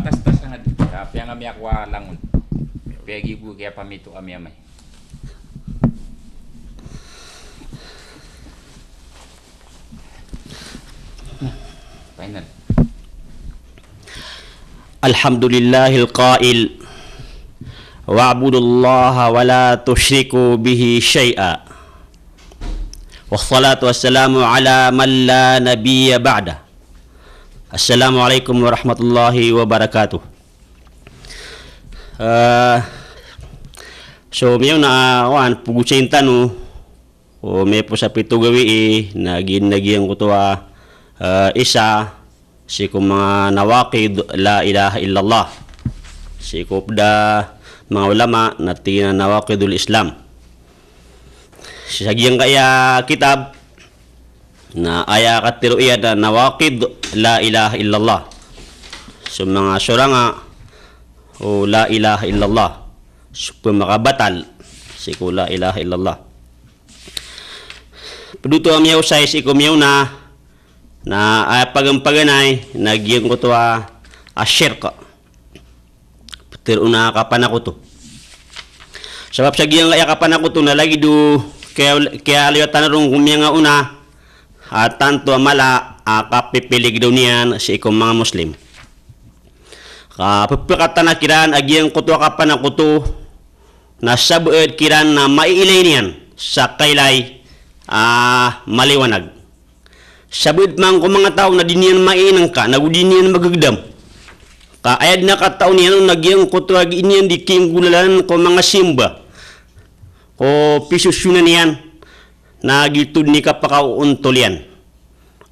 tas nga tapi ang ami akwa langun pegi bu kaya pamito ami amay final Alhamdulillahil qail wa'budullaha wa la tusyriku bihi syai'a wassalatu wassalamu ala man la nabiyya ba'da. Assalamualaikum warahmatullahi wabarakatuh. So miyaw na pugusin tanu o may po sa pito gawi naging ko to isa si ko mga nawakid la ilaha illallah si ko da mga ulama na nawakidul Islam si sagyang kaya kitab na aya katiro iya na nawakid la ilaha illallah so mga suranga o la ilaha illallah so makabatal si ko la ilaha illallah padutoamiyaw say si ko miyaw na pagampaganay nagyang ko to asyirka pero una kapan ako to sabab sa giyang kaya kapan ako to nalagi do kaya liwatan na rin kumiyang una at tanto mala kapipilig daw niyan sa ikong mga Muslim kapapakatan na kiran agyang ko to kapan ako to na sabued kiran na maiilay niyan sa kaylay maliwanag sabid man ko mga tao na diniyan mainang ka, nagudiniyan magagdam. Kaayad na katao niyan, nagyang kutuag iniyan di kinggulalan ko mga simba. O pisusunan niyan, nagitud ni kapakauuntol yan.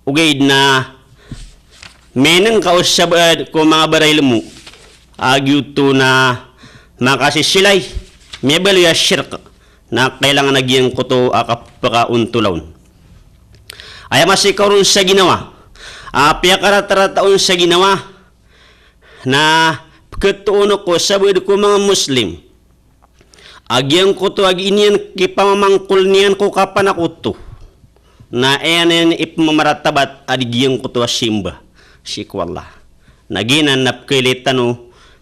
Ugay na menang kausabad ko mga barayl mo, agyuto na makasisilay, may balya shirk na kailangan nagyang kuto kapakauntulaon. Ay masikaw rin sa ginawa. Piyakaratarataon sa ginawa na pagkatuuno ko sabid ko mga Muslim. Agyang ko to iniyan kipamamangkul niyan ko kapanakuto. Na ayan ipmamaratabat adyang ko to simba. Sikwallah. Naginan napkilitan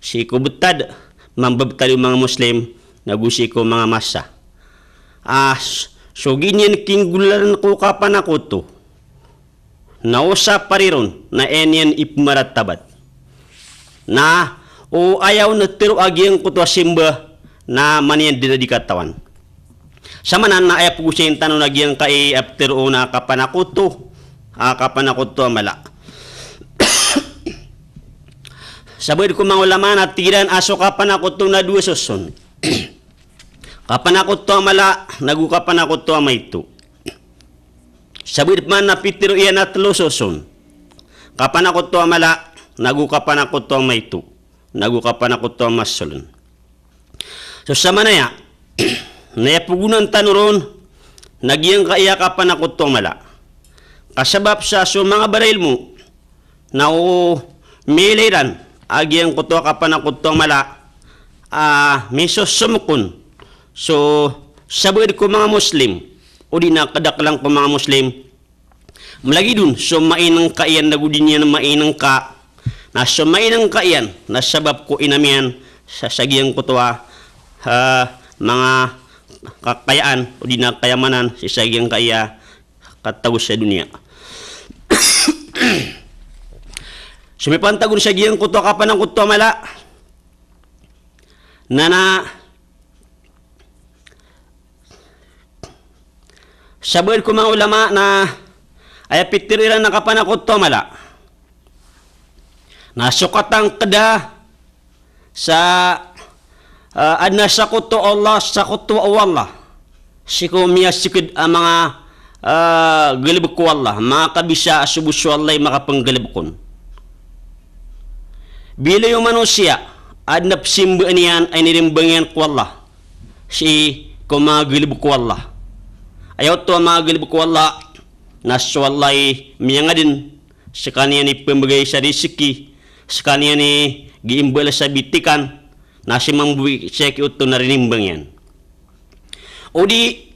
si kubutad mambabtali mga Muslim nagusi ko mga masa. So ginyan kinggulan ko kapanakuto. Nausa pariron na enyan ipmaratabat na o ayaw na tiro agyang kuto simba na maniyan dinadikatawan samanan na ayaw pugusin tanong agyang kai aptiro na kapanakuto mala sabay ko mga ulama na tiran aso kapanakuto na duwa soson kapanakuto mala nagukapanakuto maito sabid man na pitiro iyan at lososon. Kapanakot to mala, nagukapanakot to mayto. Nagukapanakot to masolon. So sa manaya, nayapugunan tanuron, nagyang kaya kapanakot to mala. Kasabab sa so mga baril mo, na miliran, agyang ko to kapanakot to mala, misos sumukon. So, sabid ko mga Muslim, o di nakadaklang ko mga Muslim malagi dun so mainang kaiyan nagudin niya na mainang ka na so mainang kaiyan na sabab ko inamian sa sagyang ko to mga kakayaan o di nakayamanan si sagyang kaya katawos sa dunia sumipantagon sa sagyang ko to kapan ang ko to mala na sabad ko mga ulama na ay pitiriran na kapanakot to mala. Nasukatang kada sa adna sakot to Allah, sakot to Allah. Sikumya sikid ang mga galib ko Allah, mga kabisa asubusyo Allah makapanggalib kon. Bila yung manusia, adnap simba niyan ay nirimbangyan ko Allah. Si kumagalib ko Allah. Ayaw to mga galib ko Allah naswalay miyanga din sa kanya ni pambagay sa risiki sa kanya ni giimbala sa bitikan nasi mambuwi seki uto na rinimbang yan o di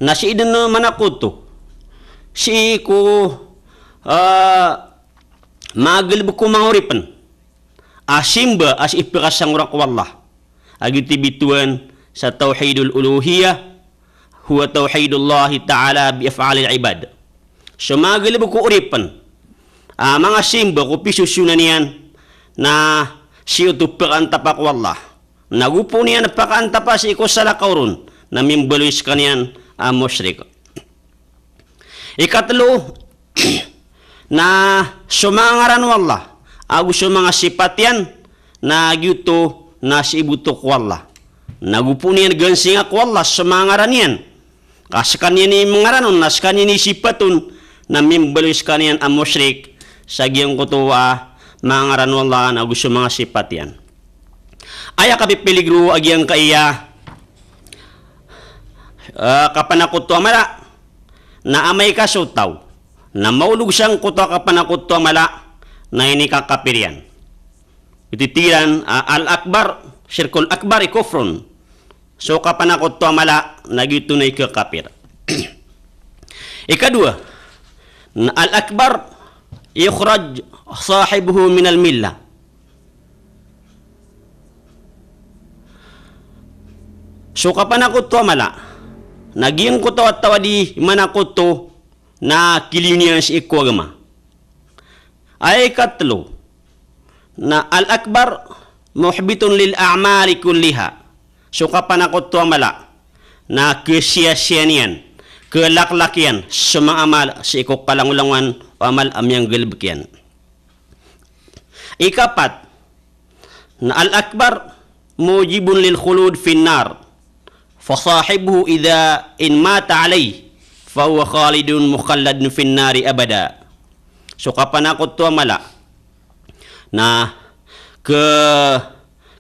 nasi idan naman ako to si ko mga galib ko mga uripan asimba as ipirasang urak wallah agiti bituan sa tauhidul uluhiyah huwa tauhidullah ta'ala bi af'alil ibad. So magalib ko uripan mga simba ko pisusunan niyan na siyo tupiran tapak wallah nagupo niyan napakanta pa si iko salakawron na mimbaluis kaniyan musyrik. Ikatlo na sumangaran wallah agus mga sifat yan na gyuto na si ibutok wallah nagupo niyan gansingak wallah sumangaran yan kas kanyan ni mangaranon nas kanyan ni sifatun na mimbaluis kaniyan musyrik sa giyang kutuwa mangaran wallah na agus mga sifat yan. Aya kapipiligro agyang kaiya kapanakot to mala na amay kasutaw na maulog siyang kuto kapanakot to mala na ini kakapirian. Ititiran al-akbar, syirkul akbar ikufrun. So kapanakot to mala nagitunay kakapir. Ikadua, na al-akbar yukhraj sahibuhu min al-millah. So kapanakot to mala naging kuto at tawadi manakuto na kilinian si ikwagama. Ay katlo na al-akbar muhbitun lil a'mali kulliha. So kapanakot to mala na kesiyasyan kelaklakian sa mga amal si ikok palangulangan o amal amyang galbkian. Ikapat na al-akbar mujibun lil khulud finnar. فصاحبه إذا إن مات عليه فهو خالد مخلد في النار أبدا. So kapanakot to mala na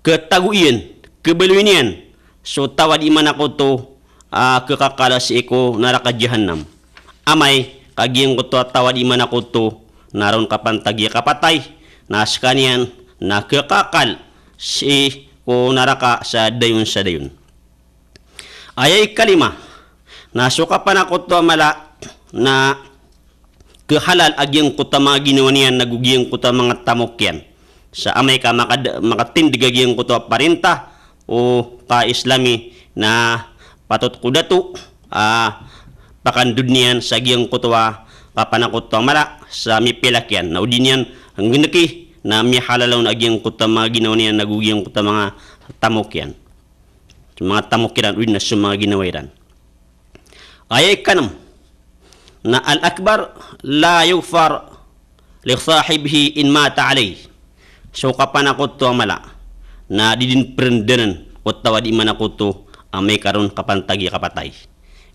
ketaguian kebeluinian so tawad imanakot to kekakala si iko neraka jahannam amay kagiyang ko to tawad imanakot to naron kapan tagya kapatay na skanian na kekakal si ko neraka sa dayon. Ayay kalima na suka panakot to mala na kehalal agyang kuta mga ginawa niyan nagugiyang kuta mga tamokyan sa amay ka makatindig agyang kuta parinta o ka-islami na patot kudato pakandud niyan sa agyang kuta kapanakot to mala sa mipilakyan na udin yan ang ginaki na mihalalaw na agyang kuta mga ginawa niyan nagugiyang kuta mga tamokyan mga tamukiran ulit na sa mga ginawairan. Ayay kanam na al-akbar la yufar li sahibihi in mata alay. So kapanakot to mala na didin prendenan o tawad imanakot to may karon kapantagi kapatay.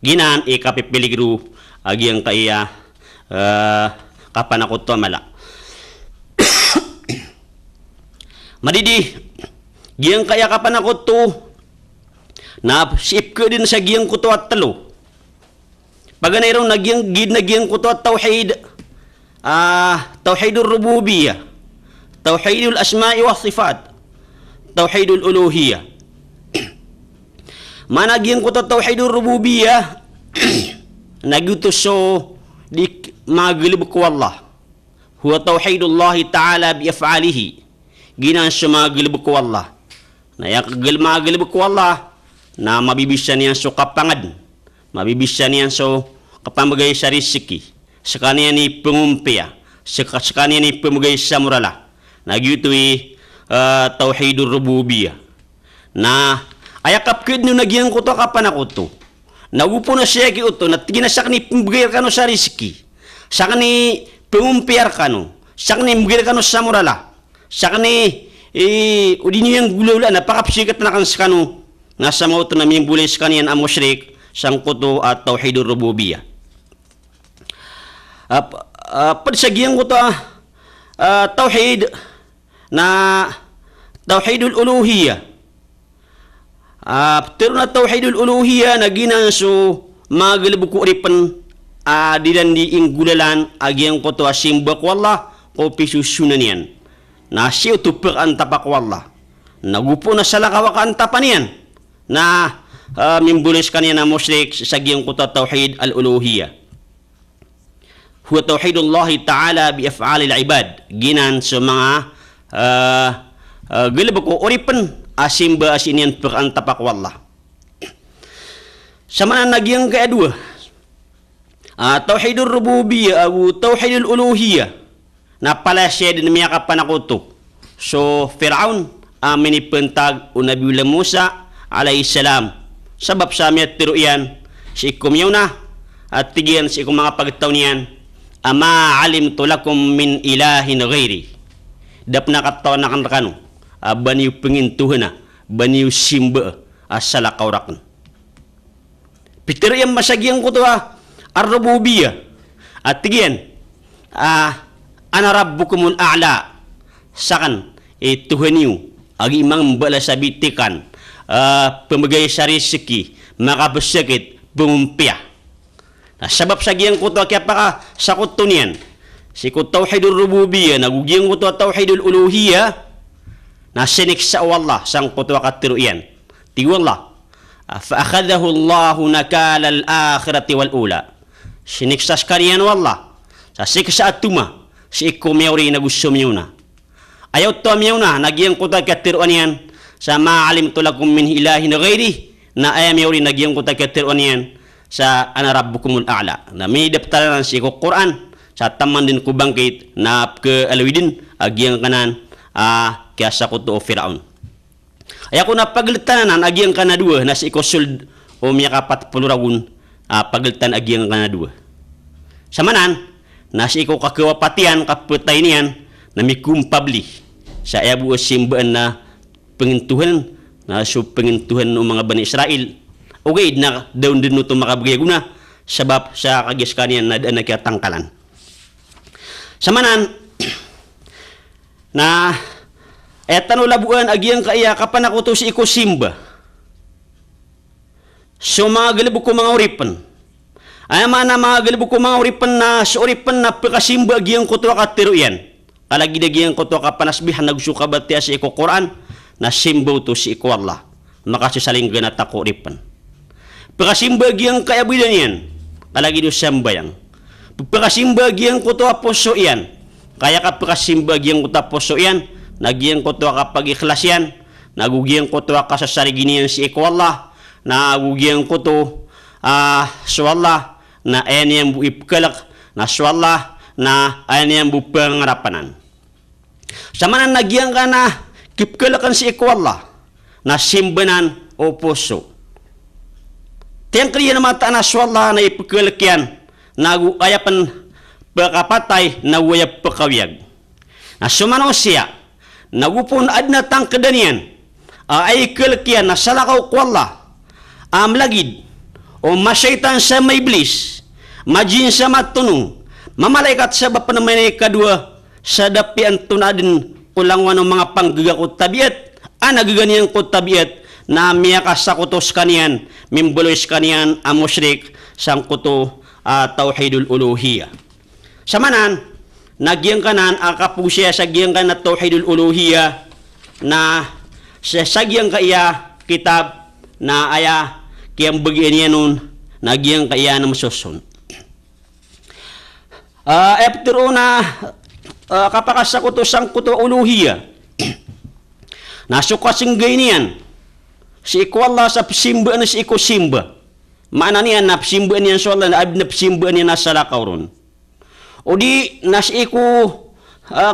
Ginaan kapipiligro agyang kaya kapanakot to mala. Madidi giyang kaya kapanakot to na sip ko din sa giyang kuto at talo. Paganay raw nagyang kuto at tawhid, tawhidul rububiyah, tawhidul asma'i wa sifat, tawhidul uluhiyah. Managyang kuto at tawhidul rububiyah, nagutos so di maglib ko Allah. Huwa tawhidullah ta'ala bi af'alihi. Ginan sa maglib ko Allah. Nayak maglib ko Allah na mabibisyan niyan so kapangad, mabibisyan niyan so kapamagay sa risiki, sa kanya ni pangumpiya, sa kanya ni pamagay sa murala, nagyutoy tawhidul rububiyah, na ayakap kid no nagyang kuto kapanakuto, nagupo na siya ki uto, na ginasak ni pamagay kano sa risiki, sa kani pangumpiyar kano, sa kani pamagay kano sa murala, sa kani udin yung gulula, napakapsikat na kan sa kano, nasa mauto na mimbulis kaniyan ang musyrik sang kuto at tawhidul rububiyah. Padsagyan ko to tawhid na tawhidul uluhiyah. Pero na tawhidul uluhiyah na ginanso magalibog ko ripan dilan di inggulalan agyang ko to asimba ko Allah o pisusunan yan. Na siya tupir ang tapak ko Allah. Nagupo na sa lakawakan tapan yan. Na mimbulis kaniya na musyrik sa giyang kuta tawhid al-uluhiyah. Huwa tawhidullah ta'ala bi af'alil ibad. Ginan sa mga gelib ko uripan asimba asinian perantapak wallah. Sama nagyang kedua, tauhidur rububiyah atau tauhidul uluhiyah na pala siya din miya kapanakuto. So Firaun amini pentag o Nabi Musa alayhi salam sabab sa miya tiruyan si ikum na at tigiyan si ikum mga pagtaw niyan ama alimtu lakum min ilahin ghairi dap nakataw na kanrakano baniw pengintuhan na baniw simba asala kaurakon pitiriyang masagyang ko to ar-rububiyah at tigiyan ana rabbukumul a'la sakan Tuhaniw agi imang bala sabitikan pemagay sa risiki makabasakit bumumpia sabab sa giyang ko to kaya pa sa kuto niyan si ko tauhidul rububiyah nagugiyang ko to tauhidul uluhiyah na sinik sa Allah sang ko to katiruyan ti wallah fa akhadahu Allah nakala al-akhirati wal ula sinik sa kaniyan wallah sa siksa atuma si ko mayori nagusum na ayaw to na nagyang ko to katiruan yan sa maalim tulakum min ilahin ghairi na ayam mayori nagyang ko to katiruan yan sa ana rabbukumul a'la na may daptaran si ko Quran sa taman din ko bangkit na ke alwidin agyang kanan kaya sa ko to Firaun ay ako na paglitanan agyang kanadua na si ko suld o miya kapat puluragun paglitan agyang kanadua sa manan na si ko kakawapatian kaputay niyan na may kumpabli sa ayabu simbaan na pengintuhan na so pengintuhan ng mga Bani Israel okay na daun din ito makabagay guna sabab sa kagis kaniyan na daan na kaya tangkalan sa manan na etan labuan agyang kaya kapanakuto si iko simba so mga galibu ko mga uripan ay mana mga galibu ko mga uripan na sa uripan na pagkasimba agyang kuto katiruyan kalagi agyang kuto kapanasbihan nagsuka batia si iko Quran na simbo to si iko Allah makasisaling ganat ako uripan pagkasimbagi ang kayabidan yan kalagi do sambayang pagkasimbagi ang kuto aposo yan kaya ka pagkasimbagi ang kuto aposo yan nagyang kuto kapag ikhlas yan nagugyang kuto kasasariginian si iko Allah nagugyang kuto so Allah na ayan yung buipkalak na so Allah na ayan yung bupangarapanan sa manan nagyang ka na kipkalakan si iko Allah na simbanan o puso tiyang kaya na mata na swalla na ipagkalakyan na ayapan pakapatay na wayap pakawiyag na sumanaw siya nagupon ad na tangkadanian ay kalakyan na salakaw kwalla amlagid o masyaitan sa may iblis majin sa matunong mamalaikat sa bapanamay kadua sa dapian tunadin kulangwan ng mga panggagakot tabiat nagaganyan ko tabiat na miyakas sa kutos kaniyan mimbulois kaniyan amusyrik sang kuto tauhidul uluhiyah sa manan nagyang kanan akapusya sa gyang kan na tauhidul uluhiyah na sa sagyang kaya kitab na aya kiyang bagian niya nun nagyang kaya na masusun after na kapakas sa kuto sang kuto uluhiyah nasukasing ganyan si iko Allah sa simba na si iko simba maana niya na simba niya so Allah na simba niya na salakaw ron o di na si iko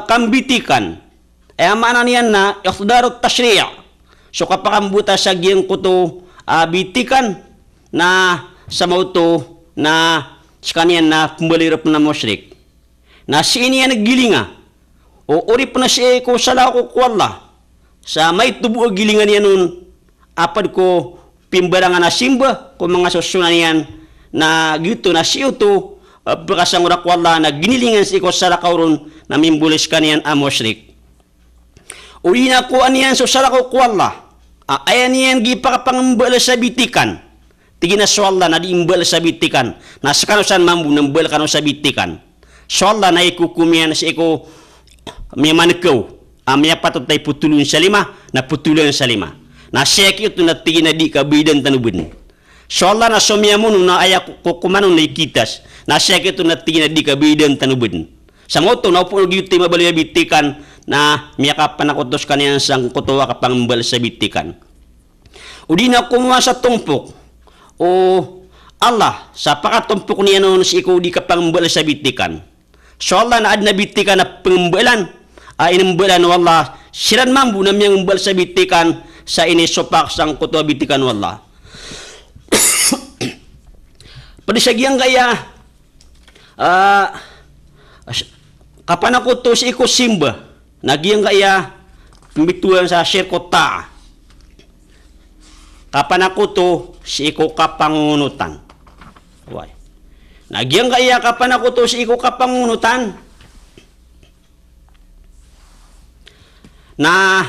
kambitikan maana niya na ifdarut tashriya so kapakambuta sa giyang kuto bitikan na sa mauto na sa kaniyan na kumbalirap na musyrik na si niya naggilinga o urip na si iko salakaw ko Allah sa may tubo gilingan niya nun apad ko pimbarangan na simba kung mga susunan yan na gito na siyo to pagkasang urak wala na ginilingan si ko sa lakawron na mimbulis ka niyan amusyrik uli na ko aniyan so sa lakaw wala ayan niyan gipakapangambala sa bitikan tigin na swalla na diimbal sa bitikan na sa kanusan mambu nambal kanu sa bitikan swalla na ikukumiyan si ko may manikaw may patut tay putulun sa lima na putulan sa lima na seki ito na tingin na di kabidan tanubin. So Allah na somya mo nung na ayak kukumanong na ikitas na seki ito na tingin na di kabidan tanubin. Sa moto na upo nag-yuti mabaliya bitikan na miyaka panakutos kaniyan sang kutuwa kapang mbal sa bitikan. Udi na kumuha sa tumpok o Allah sa pakatumpok niya noon si ikaw di kapang mbal sa bitikan. So Allah na ad na bitikan na pangmbalan inimbalan wallah siran mambu na miyang mbal sa bitikan sa inisopak sang kutuwa bitikan wallah. Padisagyang kaya kapan ako to si iko simba nagyang kaya pimituan sa sirkota kapan ako to si iko kapangunutan why nagyang kaya kapan ako to si iko kapangunutan na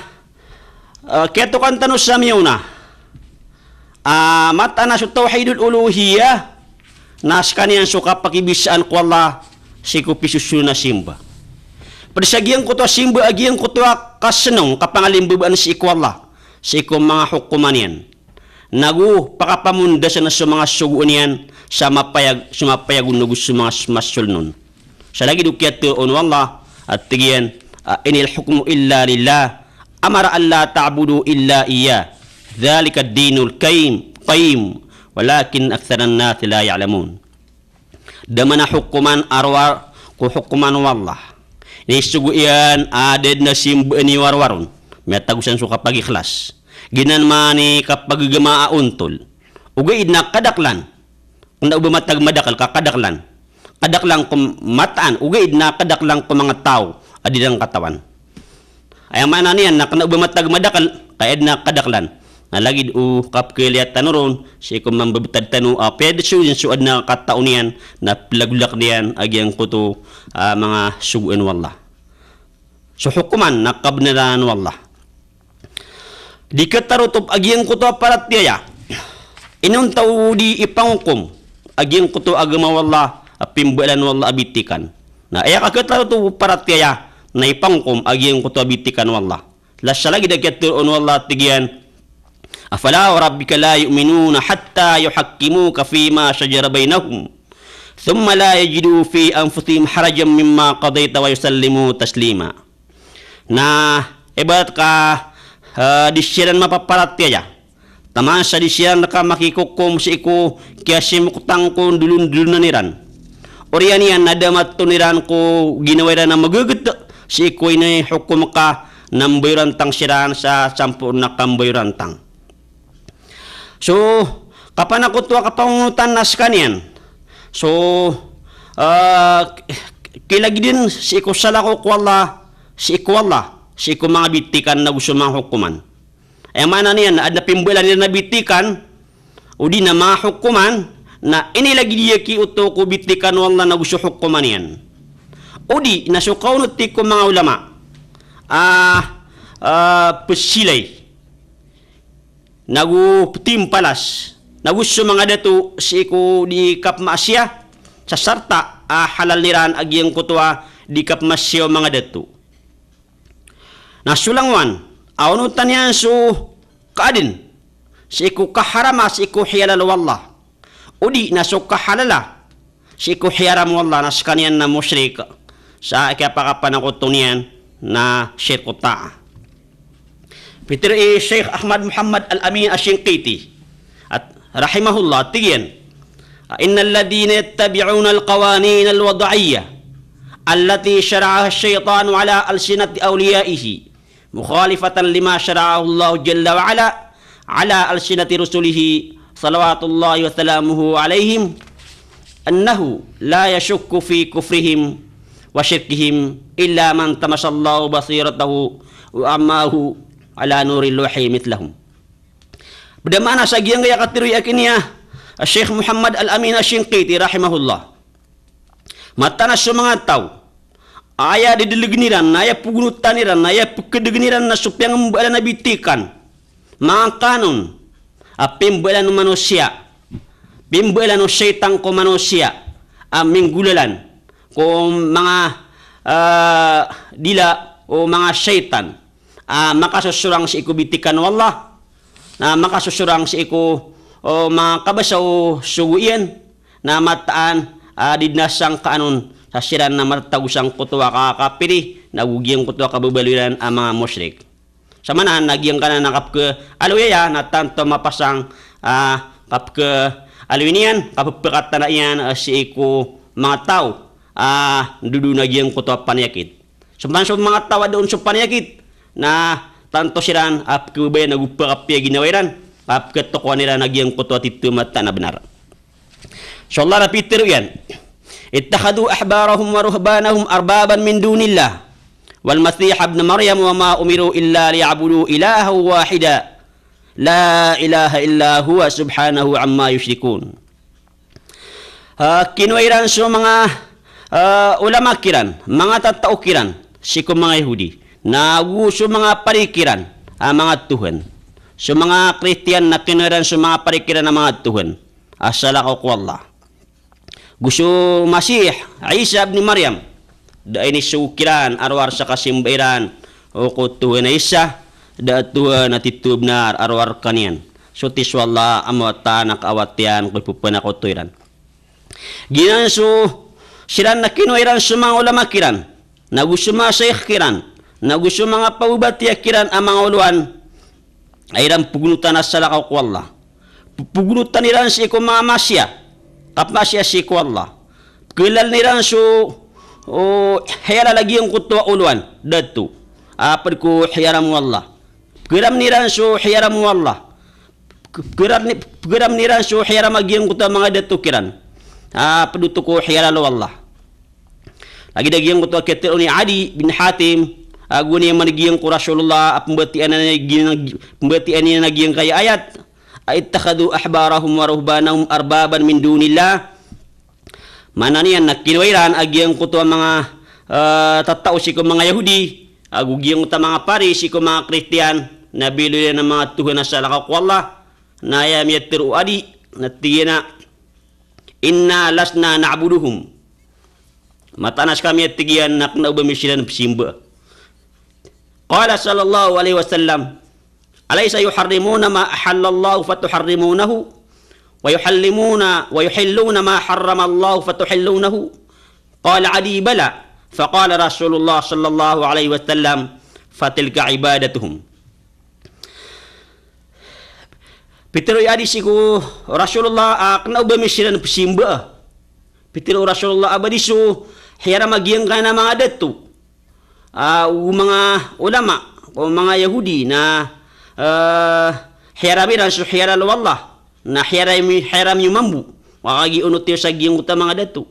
keto kan tanong sa miyuna mata na sa tawhidul uluhiyah nas kaniyan suka pakibisaan ko Allah si ko pisusun na simba. Padisagyang ko to simba agyang ko to kasenong kapangalimbuban si ko Allah si ko mga hukuman yan. Nagu pakapamunda sa mga suguan yan sa mapayag unugus sa mga masul nun. Sa lagi dukyat to on wallah at tigyan inil hukmu illa lillah amara alla ta'budu illa iya dhalika ad-dinul qayyim walakin aktsaran nas la ya'lamun. Damana hukuman arwar ku hukuman wallah. Ni sugu iyan aded na simba ni warwaron. May tagusan so kapag ikhlas. Ginan mani kapag gamaa untol. Ugaid na kadaklan. Kung na ubamatag madakal kakadaklan. Kadaklang kumataan. Ugaid na kadaklang ku mga tao adidang katawan. Ay mana niyan na kung ubamatag madakal kaed na kadaklan. Nalagid kapkiliat tanuron si ko mambabutad tanu pwede suyan suad na kataon niyan na plaglak niyan agyang kuto mga suguan wallah. So hukuman nakabnaran wallah. Di katarutob agyang kuto parat tiya. Inun tao di ipangkum agyang kuto agama wallah pimbalan wallah abitikan. Na aya kakatarutob parat tiya na ipangkum agyang kuto abitikan wallah. Lasa lagi dakiatur on wallah tigyan. Afala rabbika la yu'minuna hatta yuhakkimuka fima shajara bainahum thumma la yajidu fi anfusihim harajan mimma qadaita wa yusallimu taslima. Na ibarat ka disiran mapaparat kaya taman sa disiran ka makikukum si iku kaya simukutang ko dulun-dulun na niran oriyan yan nadamat to niran ko ginawiran na magagat si iku inay hukum ka ng bayrantang siran sa sampu na kambayrantang. So, kapan ako tuwa kapangunutan nas kanian. So, kilagi din si ko salako kwalla, si ko mga bitikan na gusto mga hukuman. Ay mana niyan, ad na pimbulan nila na bitikan, o di na mga hukuman, na inilagi diya ki uto ko bitikan wala na gusto hukuman yan. O di, nasukaw nuti ko mga ulama, pesilay, nagu timpalas nagusto mga dato si ko di kapmasya sa sarta halal niran agyang kutwa di kapmasya mga dato nasulangwan awnutan yan so kaadin si ko kaharama si ko hiyalal wallah o di naso kahalala si ko hiyaram wallah nas kanyan na musyrik sa ikapakapanakotong niyan na syirko ta'a. Peter Sheikh Ahmad Muhammad Al-Amin Ashinqiti at rahimahullah tigyan innal ladina yattabi'una al-qawanin al-wad'iyya allati shara'aha ash-shaytanu ala alsinati awliyaihi mukhalifatan lima shara'ahu Allah jalla wa ala alsinati rusulihi salawatullahi wa salamuhu alaihim annahu la yashukku fi kufrihim wa syirkihim illa man tamasallahu basiratahu wa ammahu ala nuril luhi mithlahum. Berdamana sa giyang gaya katiruy akiniya Sheikh Muhammad Al-Amin Ashinqiti rahimahullah. Mata na sa mga tao aya didiligniran, aya pugunutaniran, aya pagkadigniran na supyang mbala na bitikan mga kanon pimbalan ng manusia pimbalan ng syaitan ko manusia minggulalan kung mga dila o mga syaitan makasusurang si iku bitikan wallah na makasusurang si iku o mga kabasa o suguian na mataan didnasang kaanon sa siran na martagusang kutuwa kakapiri nagugiyang kuto kababaliran ang mga musyrik. Sa manan nagyang kana nakap ke aluyaya na tanto mapasang kap ke alwinian kapagpakat na yan si iku mga tao dudu nagyang kuto panyakit. Sampan sa mga tao doon sa panyakit na tanto siran ap kubay nagupakapya ginawiran ap ketukuan nila nagyang kuto titu mata na benar. So Allah rapitir yan. Ittakhadu ahbarahum wa ruhbanahum arbaban min dunillah wal masih ibn maryam wa ma umiru illa liya'budu ilaha wahida la ilaha illa huwa subhanahu amma yushrikun. Kinuiran so mga ulama kiran, mga tatao kiran, siko mga Yahudi, na gusto mga parikiran ang mga Tuhan. So mga Kristiyan na kinuiran so mga parikiran ng mga Tuhan. Asala ko Allah. Gusto Masih, Isa ibn Maryam, da ini sukiran arwar sa kasimbairan o kutuhan na isa da tuhan na titubnar arwar kanian so tiswalla amwata nakawatian kung pupana kutuiran ginan so siran na kinuiran sa mga ulama kiran na gusto mga syekh kiran na gusto mga paubatiya kiran ang mga uluan ayran pugnutan na salakaw ko Allah pugnutan niran si ko mga masya kapmasya si ko Allah kilal niran so hayala lagi yung kutwa uluan datu apad ko hiyaram wallah kiram niran so hiyaram wallah kiram niran so hiyaram lagi yung kutwa mga datu kiran paduto ko hiyala wallah lagi lagi yung kutwa ketir ni Adi bin Hatim aguni yang managiyang ko Rasulullah pembatian niya nagiyang kaya ayat ittakhadu ahbarahum wa ruhbanahum arbaban min dunillah mana niyan nakinwairan agyang kuto mga tatao si ko mga Yahudi agugyang ta mga pari si ko mga Kristiyan na bilo ng mga tuhan na salakaw ko Allah na yamiyatiru adi natiyana inna lasna na'buduhum matanas kami atigian nak na ubamishiran simba qala sallallahu alaihi wasallam alaysa yuharrimuna ma ahallallahu fatuharrimunahu ويحلون ما حرم الله فتحلونه قال عدي بلى فقال رسول الله صلى الله عليه وسلم فتلك عبادتهم Pitero yadi siku Rasulullah akna ubamishiran pesimba Pitero Rasulullah abadisu hiyara magiyang kana mga datu mga ulama o mga Yahudi na hiyara biran so hiyara wallah na hiram yung mambu wakagi unot yung sagiyang uta mga datu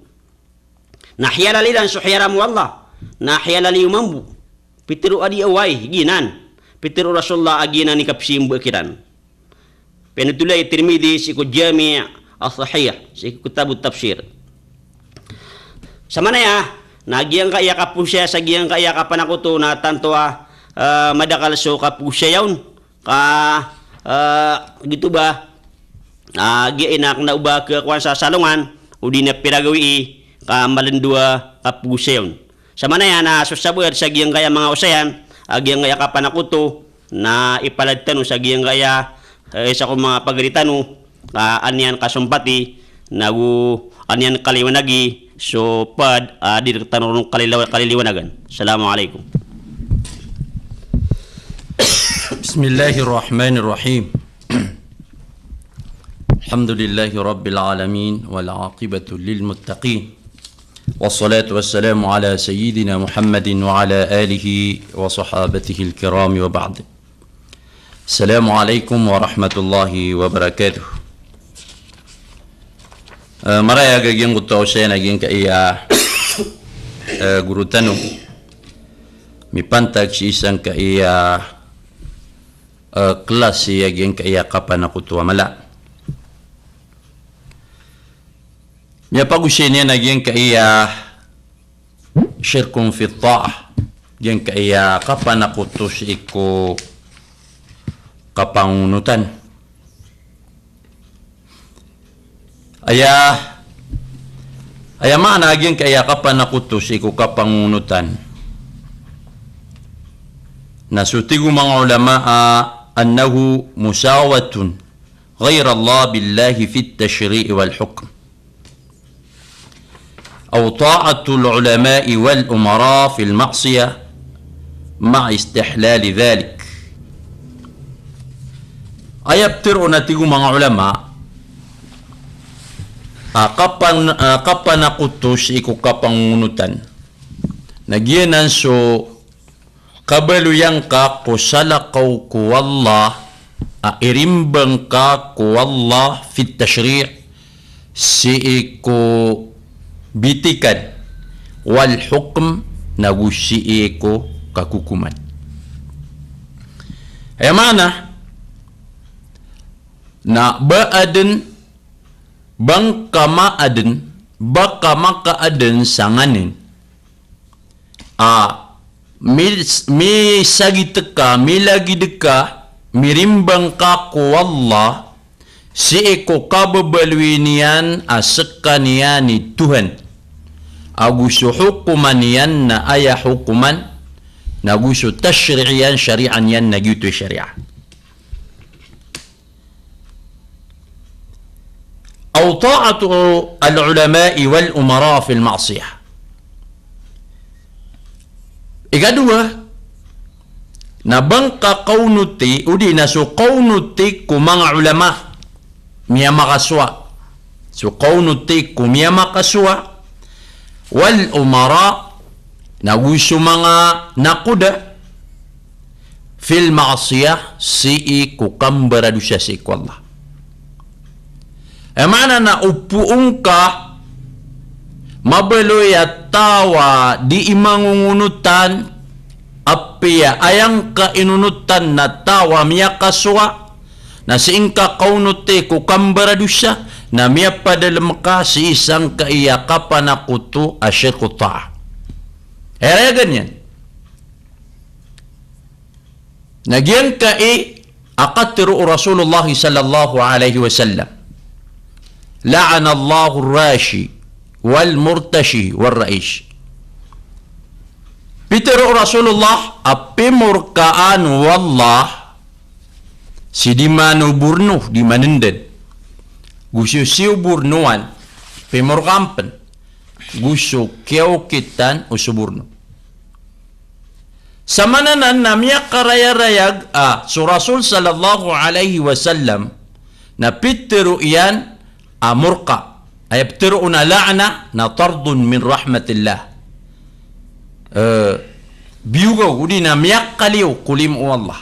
na hiyalalilan so hiram wallah na hiyalali yung mambu pitiro adi away ginan pitiro Rasulullah aginan ni kapsimbu kiran penutulay Tirmidhi siku Jami' as-Sahih siku kitab tafsir sama na ya nagyang kaya kapusya sagiyang kaya kapanakuto na tantoa madakal so kapusya yaun gitu ba giinak na uba ke kuan sa salungan udi na piragawi malendua kapuseon sama na yan na susabud sa giyang kaya mga usayan agiyang kaya kapanakuto na ipaladtano sa giyang kaya sa kong mga pagaritano anyan kasumpati nagu anyan kaliwanagi so pad dir tanong kaliliwanagan. Assalamualaikum. Bismillahirrahmanirrahim. Alhamdulillahi Rabbil Alamin wal aqibatu lil muttaqin wassalatu wassalamu ala sayyidina Muhammadin wa ala alihi wa sahabatihi al-kiram wa ba'd. Assalamualaikum warahmatullahi wabarakatuh. Maraya gaging gusto siya naging kaya guru tanong mipantag si isang kaya kelas siya gaging kaya kapan ako tuwa mala. Ya pag-usya niya naging kaya syirkong fi ta'ah. Yung kaya kapan ako to si iko kapangunutan. Aya mana naging kaya kapan ako to si iko kapangunutan. Nasutigo mga ulama annahu musawatun غير الله بالله في التشريع والحكم أو طاعة العلماء والأمراء في المعصية مع استحلال ذلك. Ayat teruna tigu mga ulama kapan nakutos iku kapangunutan nagyanan so kabaluyang ka kusalakaw ku Allah irimbang ka ku Allah fit tashri' si iku bitikan wal hukm nagusi iku kakukuman. Ay mana na baaden bang kamaaden baka makaaden sanganin mi sagi teka mi lagi deka mirimbang ka ku Allah si eko kababalwinian asekanian ni Tuhan agusu hukuman yan na aya hukuman nagusu tashri'yan syari'an yan nagu syariah. أو طاعة العلماء والأمراء في المعصية. Ikadua, nabangka kaunuti udi nasu kaunuti ku mga ulama miya makaswa. So kaunuti ku miya makaswa wal umara nagusu mga nakuda fil ma'siyah si ku kambara dusya si ku Allah. Mana na upuong ka mabaloy at tawa di imangungunutan apya ayang ka inunutan na tawa miya kaswa na siingka kaunuti ku kambaradusya na miya padalam ka si isang kaiyakapan na kuto asyirku ta'a. Era ganyan. Nagyan ka akatiru Rasulullah sallallahu alaihi wasallam. لعن الله الراشي والمرتشي والرئيش. Peter Rasulullah api murkaan wallah si di manu burnuh di manenden gusu siu burnuan pemurkampen gusu keu kitan usuburnu samananan namya karaya-rayag su Rasul sallallahu alaihi wasallam na Peter iyan murqa ay ptiruna la'na na tardun min rahmatillah biyugaw udi na miyakkaliw kulim Allah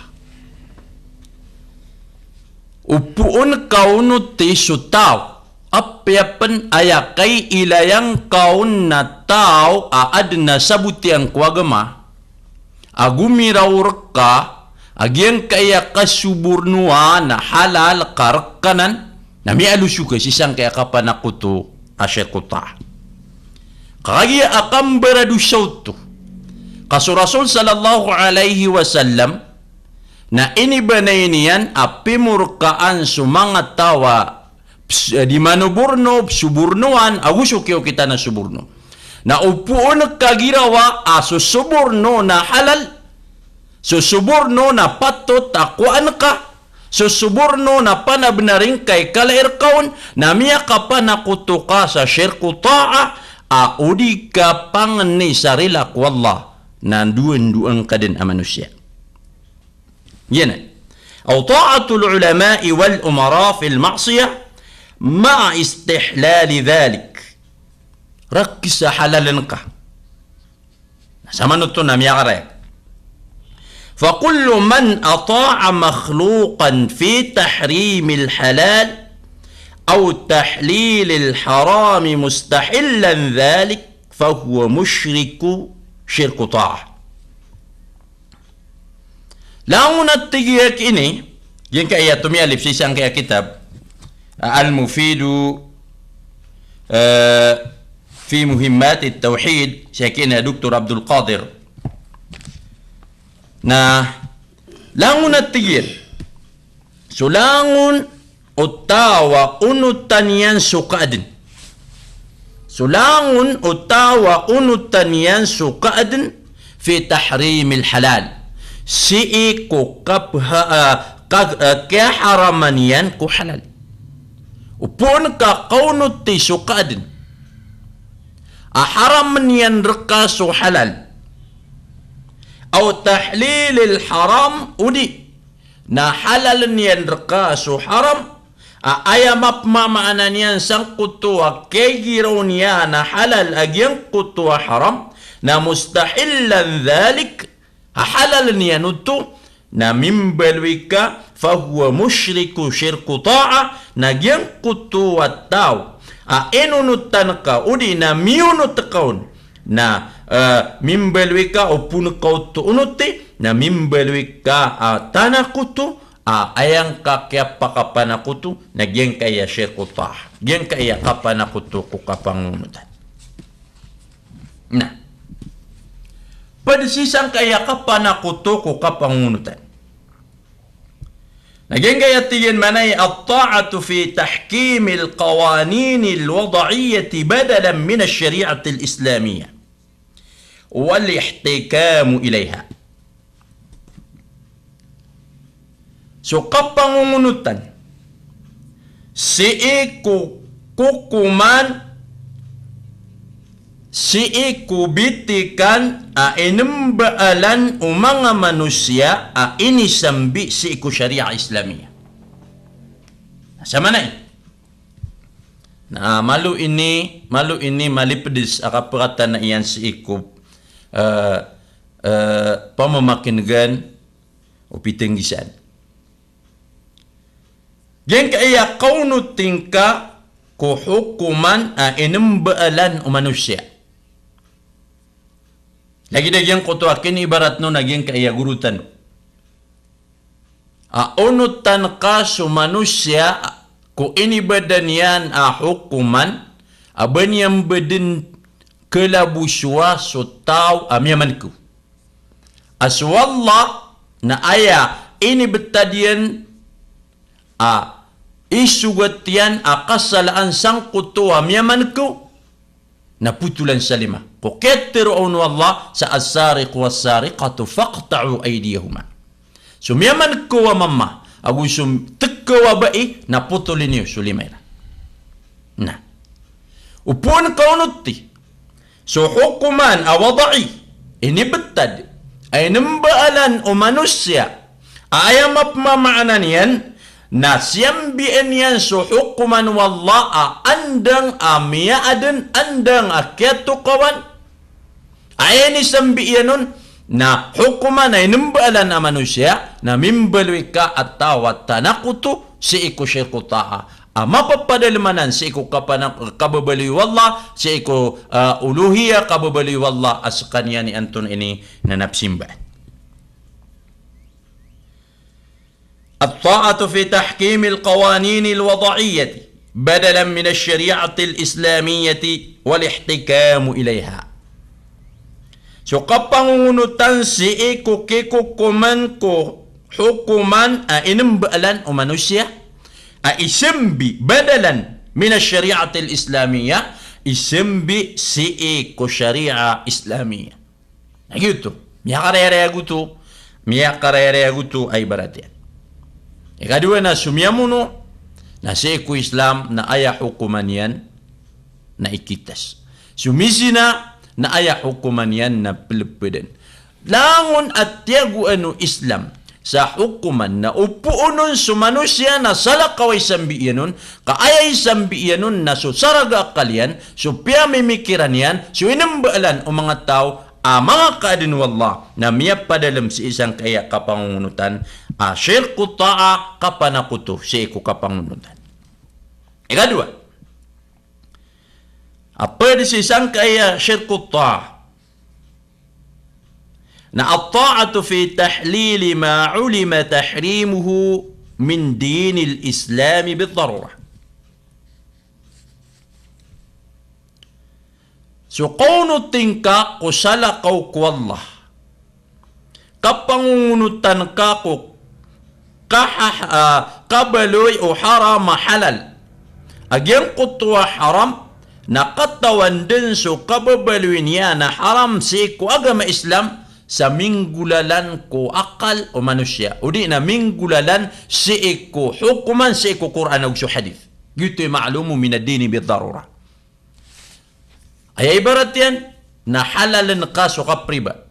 upuun kaunut ti sutaw apyapan ayakay ilayang kaun na tao aad na sabuti ang kuwagama agumiraw reka agyan kaya kasuburnua na halal karakanan na mi alusuka sisang kaya kapanakuto asyikuta. Kaya akam beradusaw to. Kaso Rasul sallallahu alaihi wasallam na inibanay niyan apimurkaan sumanga tawa di manuburno suburnuan agusukyo kita na suburno. Na upuon kagirawa suburno na halal suburno na patot akuan ka susuburno na panabnaring kay kalair kaon na miya ka pa nakutuka sa syirku ta'a udi ka pangani sarilak wallah na duan-duan ka din a manusia. Yan أو طاعة العلماء والأمراء في المعصية مع استحلال ذلك. ركز حلالنك سمنتو نم يغرق. فكل من أطاع مخلوقا في تحريم الحلال أو تحليل الحرام مستحلا ذلك فهو مشرك شرك طاعة. لو نتجيك إني ينك أياتمي ألف سيسان كي كتاب المفيد في مهمات التوحيد سيكين دكتور عبد القادر na langun at tigir so langun utawa unutanian sukaadin so langun utawa unutanian sukaadin fi tahrim al-halal si ko kaharamanian ko halal upon ka kaunut ti sukaadin aharamanian reka so halal Au tahlilil haram udi. Na halal niyan reka su haram. Ayam apa makna niyan sang kutua kegirau niya na halal agyang kutua haram. Na mustahillan dhalik. Halal niyan utu. Na mimbalwika fahuwa musyriku syirku ta'a. Na gyang kutua tau. Enunutan ka udi na miunut kaun. Na mimbalwika opun kau tu unuti. Na mimbalwika tanah kutu. Ayang ka kaya pakapan ako tu. Na gyang kaya syirku ta'a. Gyang kaya kapan ako tu kukapangunutan. Nah. Pada sisang kaya kapan ako tu kukapangunutan. Naging kaya tiyan manay at-ta'atu fi tahkim al-qawanin al-wada'iyyah badalan min al-syari'ah al-islamiyah wal-ihtikamu ilayha. So kapangunutan siiku kukuman siiku bitikan inembaalan umanga manusia ini sambi siiku syariah Islamiyah. Sama na na malu ini malipedis akaperatan na iyan siiku pamamakingan o pitenggisan. Gen kaya kaunu tingka ko hukuman inembaalan manusia. Lagi yang koto akin ibarat no naging kaya gurutan. Unutan ka su manusia ko ini badan yan hukuman aban yang badan kelabuswa so tau amyamanku. Aswallah na aya ini betadian isugatian akasalaan sang kutu amyamanku na putulan salima. Kuketiru Allah sa as-sariq was-sariqatu faqta'u aydiyahuma. Sumyaman ko wa mamma agu sum tekko wa bai na putulin yu sulimaira. Nah. Upun kaunutti. So hukuman awada'i ini betad ay nembaalan o manusia ayam apa maanan yan na siyam bien yan so hukuman wallah andang amia aden andang akyatu kawan ayani sambi yanun na hukuman ay nembaalan na manusia na mimbalwika at tawat tanakutu si iku syirku ta'a mapapadalmanan si iku kababali wallah si iku uluhiyya kababali wallah asakanya ni antun ini na napsimba. الطاعة في تحكيم القوانين الوضعية بدلا من الشريعة الإسلامية والاحتكام إليها. So kapangunutan si iko kiko kumanko hukuman inimbaalan o manusia isimbi badalan min الشريعة الإسلامية isimbi si iko syariah Islamiyah. Gitu. Miya karaya gutu ay barat yan. Ikadua na sumyamuno na siku Islam na aya hukuman yan na ikitas. Sumisina na aya hukuman yan na pilipidan. Langon at tiyagu ano Islam sa hukuman na upuunon sumanusia na salakaway sambiyanon, kaayay sambiyanon na susaraga akalian, supya mimikiran yan, suinambaalan o mga tao, mga kaadin wallah na miyap padalam si isang kaya kapangunutan syirku ta'a kapanakuto si iku kapangunutan. Ikadua, apa di si isang kaya syirku ta'a na at-ta'atu fi tahlili ma ulima tahrimuhu min dinil islami bid-darurah. So, kung tingka kusala kau kuwallah, kapangunutan ka ko kabaloy o haram halal, agyang kutwa haram, nakatawan din so kababaloy niya na haram si ko agama Islam sa minggulalan ko akal o manusia. O di na minggulalan si ko hukuman si ko Quran o hadith. Gito yung maalumo minadini bid-darura. Ay ibarat yan na halalan ka so kapriba.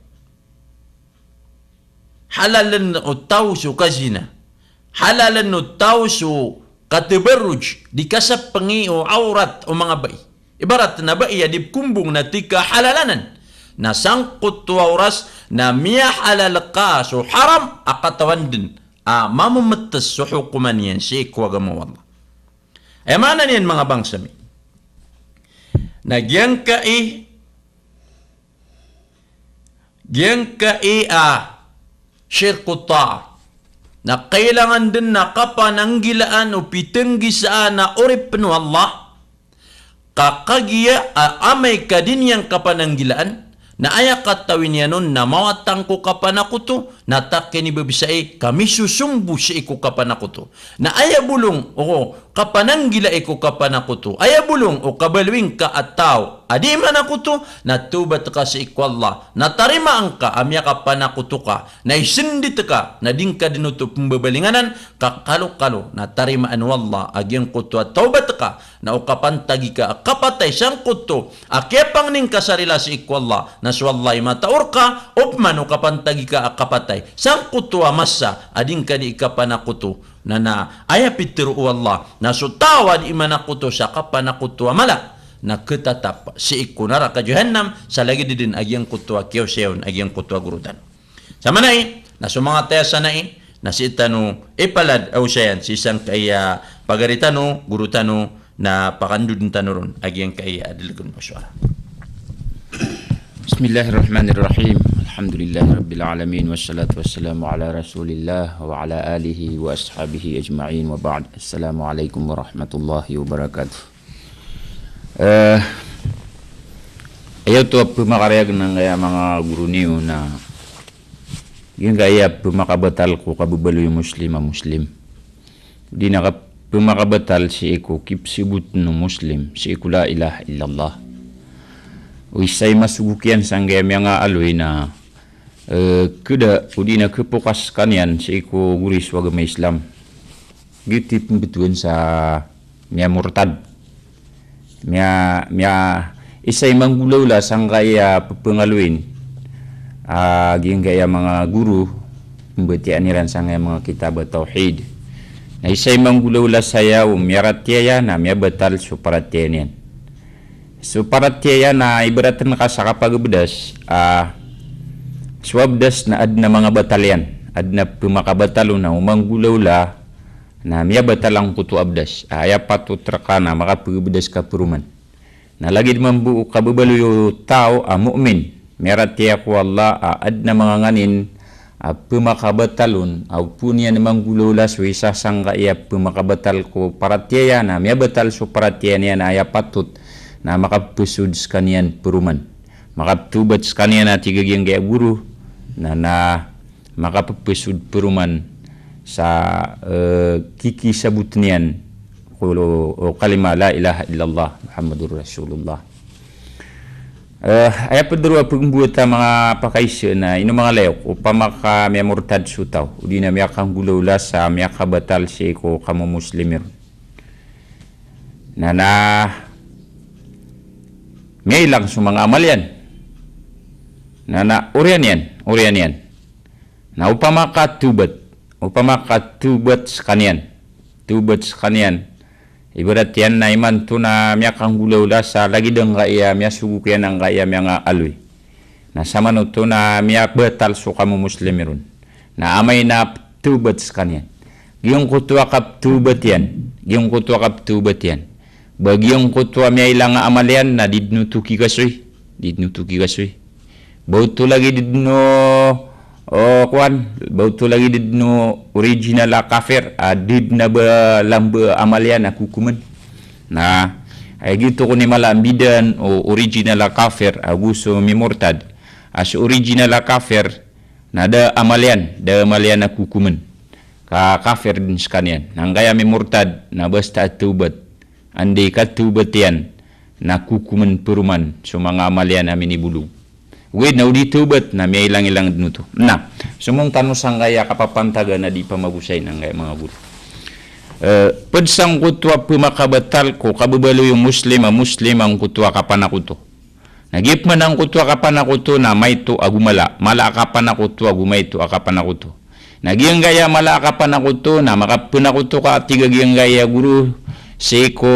halalan o tao su kazina, halalan o tao su katabarruj, di kasap pangi o aurat o mga bai. Ibarat na bai di kumbong na tika halalanan, na sangkot tu auras na miya halal ka so haram akatawan din mamumatas sa hukuman yan si ikwagamo Allah. Ay mana niyan mga bangsami, nagyang syirku ta'a, na kailangan din na kapananggilaan o pitenggisaan na urip no Allah, kakagiya amay ka din yang kapananggilaan, na aya katawin niya nun na mawatang ko kapanakuto, na takin ibabisay kami susumbu si iku kapanakuto, na aya bulong o kapananggila iku kapanakuto, aya bulong o kabalwing ka at tao, adi manakuto, na tubat ka si iku Allah, na tarima ang ka, amya kapanakuto ka, na isindit ka, na din ka dinuto pembabalinganan, kakalo-kalo, na tarimaan wallah, agyang kuto at taubat ka, na o kapantagi ka, kapatay siyang kuto, akyapang ning kasarila si iku Allah, na swallay mataor ka, opman o kapantagi ka, kapatay, sang kuto amasa, ading ka di ikapanakuto, na aya pitiro Allah, na sutawa di imanakuto sa kapanakuto amala, na ketatap si iku naraka jahannam, sa lagi din agyang kuto akyaw seyon, agyang kuto gurutan. Sama na na sumanga tayo sa na si itano ipalad aw sayan, si isang kaya pagaritano, gurutano, na pakandudin tanuron, agyang kaya adilgun masyara. Bismillahirrahmanirrahim. Alhamdulillahi rabbil alamin, wassalatu wassalamu ala rasulillah wa ala alihi wa ashabihi ajma'in, wa ba'd. Assalamualaikum warahmatullahi wabarakatuh. Ayaw to pumakarayag ng kaya mga guru niyo na yung kaya pumakabatal ko kabubalo yung muslim. Di na pumakabatal si iku kipsibut no muslim, si iku la ilaha illallah. Uisay masugukian sanggay mga aloy na kuda udi na kepokas kanyan si iku guris wagama Islam. Gitu pembetuan sa miya murtad. Miya isay manggulaw la sanggay pengaluin. Ging gaya mga guru pembetian niran sanggay mga kitab tauhid. Na isay manggulaw la sayaw miyarat tiya na miya batal suparat tiya niyan. So parat tiya na ibaratan ka sa kapagbedas, swabdas na ad na mga batalyan, ad na pumakabatalo na umanggulaw la na miya batalang kutu abdas, aya patutra ka na makapagbedas ka puruman. Na lagi naman buo kababalo yung tao, mu'min, merat tiya ko Allah, ad na mga nganin, pumakabatalon, punya naman gulaw la so isa sangka iya pumakabatal ko parat tiya na miya batal so parat tiya niya na aya patut, na makapusud skanian peruman, makaptubat skanian na tigagyang gaya guru na makapusud peruman sa kiki sabut niyan o kalima la ilaha illallah Muhammadur Rasulullah. Ay padurwa pagbuta mga pakaisyo na ino mga layok upamaka may murtad sutaw udi na may kang gulaw sa may kabatal si ko kamo muslimir na may lang sa mga amal yan na urian yan na upamaka tubat sa kanyan ibarat yan na iman to na miya kang gulaw la sa lagi dang kaya miya sugukyan ang kaya miya nga aloy na sama no to na miya batal so kamo muslimirun na amay na tubat sa kanyan giyong kutuwa kap tubat yan bagyong kutwa miya ilang amal yan na didnutuki kasoy bauto lagi didno bauto lagi didno original kafir did na ba lamba amal yan na kukuman na ay gitu ko ni malambidan o original kafir aguso mimurtad as original kafir na da amal yan na kukuman ka kafir din skanian nang kaya mimurtad na basta tubat andai katubat yan na kukuman peruman so mga amal yan amin ibulong. Wait na udi tubat na may ilang dinuto. Na, sumong tanusang kaya kapapantaga na di pa mabusay ng kaya mga guru. Padsang kutwa pumakabatal ko kababalo yung muslim ang kutwa kapanakuto. Nagip man ang kuto akapanakuto na may to agumala. Mala akapanakuto agumay to akapanakuto. Nagiyang gaya mala akapanakuto na makapanakuto ka at tigagiyang gaya guru siko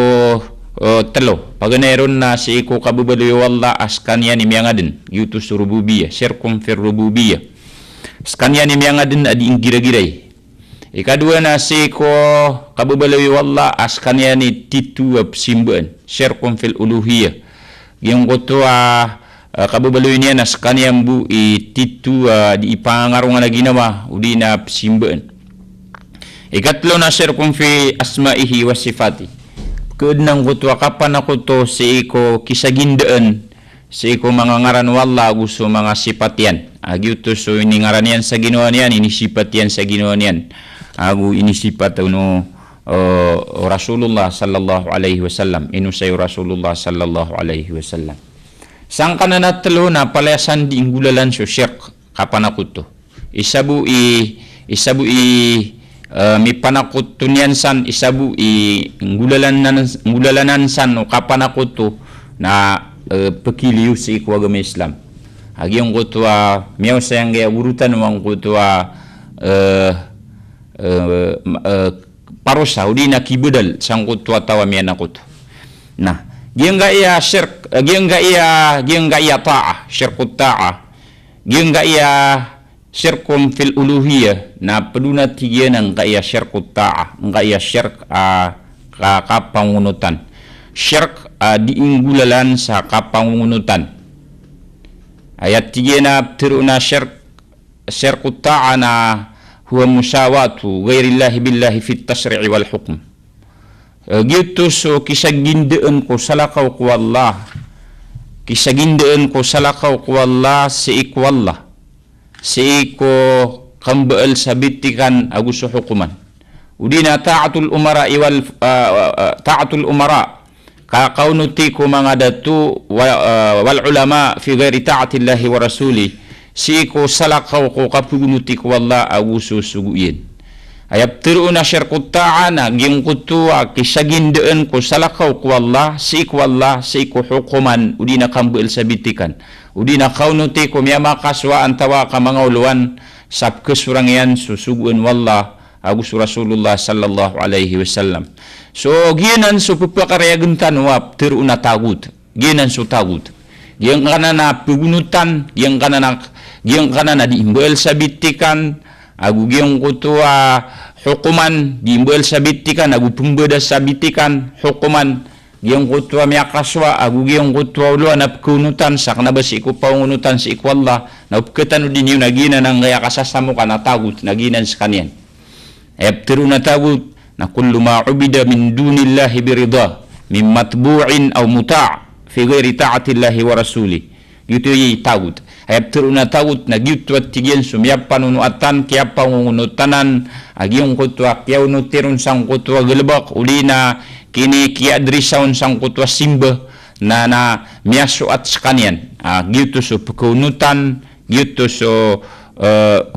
talo. Paganeron na siko kabubaloy wala askanya ni miyangadin. Yutus rububiya. Sirkumfir rububiya. Askanya ni miyangadin adi gira-giray. Ikadua na siko kabubaloy wala askanya ni titu simban. Sirkumfil uluhiya. Yung kuto kababaloy niya nas kaniyang bu ititu di ipangarong na ginawa udi na simbaan. Ikatlo na sir kung fi asma'ihi wa sifati. Kud nang kuto kapan ako to si iko kisagindaan si iko mga ngaran wala gusto mga sifat yan. Agyuto so iningaran yan sa ginawa niyan, inisipat yan sa ginawa niyan. Agu inisipat no Rasulullah sallallahu alaihi wasallam inusay Rasulullah sallallahu alaihi wasallam sang kananatlo na palayasan di inggulalan so syirk kapanakuto isabu mi panakuto niyan san isabu inggulalanan san no kapanakuto na pekiliu si agama Islam agyong kutwa miyaw sayang gaya urutan wang kutwa parosa udi na kibudal sang kutwa tawa miyan akuto. Nah, giyang iya syirk, giyang iya ta'a, syirkut ta'a. Giyang iya syirkum fil uluhiyah na peduna tigian ang iya syirkut ta'a, ang iya syirk kapangunutan. Syirk diinggulalan sa kapangunutan. Ayat tigian na tiruna syirkut ta'a na huwa musawatu ghairillahi billahi fit tasri'i wal hukm. Gitu so kisagindaan ko salakaw ko Allah. Kisagindaan ko salakaw ko Allah si ikwallah. Si iko kambaal sabitikan aguso hukuman. Udina ta'atul umara wal ta'atul umara. Kakaunuti ko mga datu wal ulama fi ghairi ta'atillahi wa rasuli. Si ko salakaw ko kapugunuti ko wala aguso suguyin. Ayap tiru na syirkut ta'ana ging kutua kisagindaan ko salakaw ko wala si ko hukuman udi na kambuil sabitikan. Udi na kaunuti ko miyama kaswa antawa ka mga uluan sab kesurang yan susuguin wala aguso Rasulullah sallallahu alaihi wasallam. So ginan so pupakarayaguntan wap tiru na tagut. Ginan so tagut. Yang kana na pugunutan, yang kana na diimbel sabitikan, agu giyong kutua hukuman diimbel sabitikan, agu pumbeda sabitikan hukuman, giyong kutua miyakaswa, agu giyong kutua uluan na pugunutan, sakna ba si iku paungunutan si ikwallah, na upketan din yung nagina ng gaya kasasamo ka na tagut, naginan sa kanyan. Tiru na tagut, na kullu ma'ubida min dunillahi birida, min matbu'in aw muta' fi ghairi ta'atillahi wa rasuli. Gitu yi tagut. Ayat teruna tagut na gitu at tigyan sumiyap panunuatan kaya pangunutanan agyong kutwa kaya unutirun sang kutwa gelebak uli na kini kaya adrisaun sang kutwa simba na miyaso at sakanian. Gitu so pekunutan, gitu so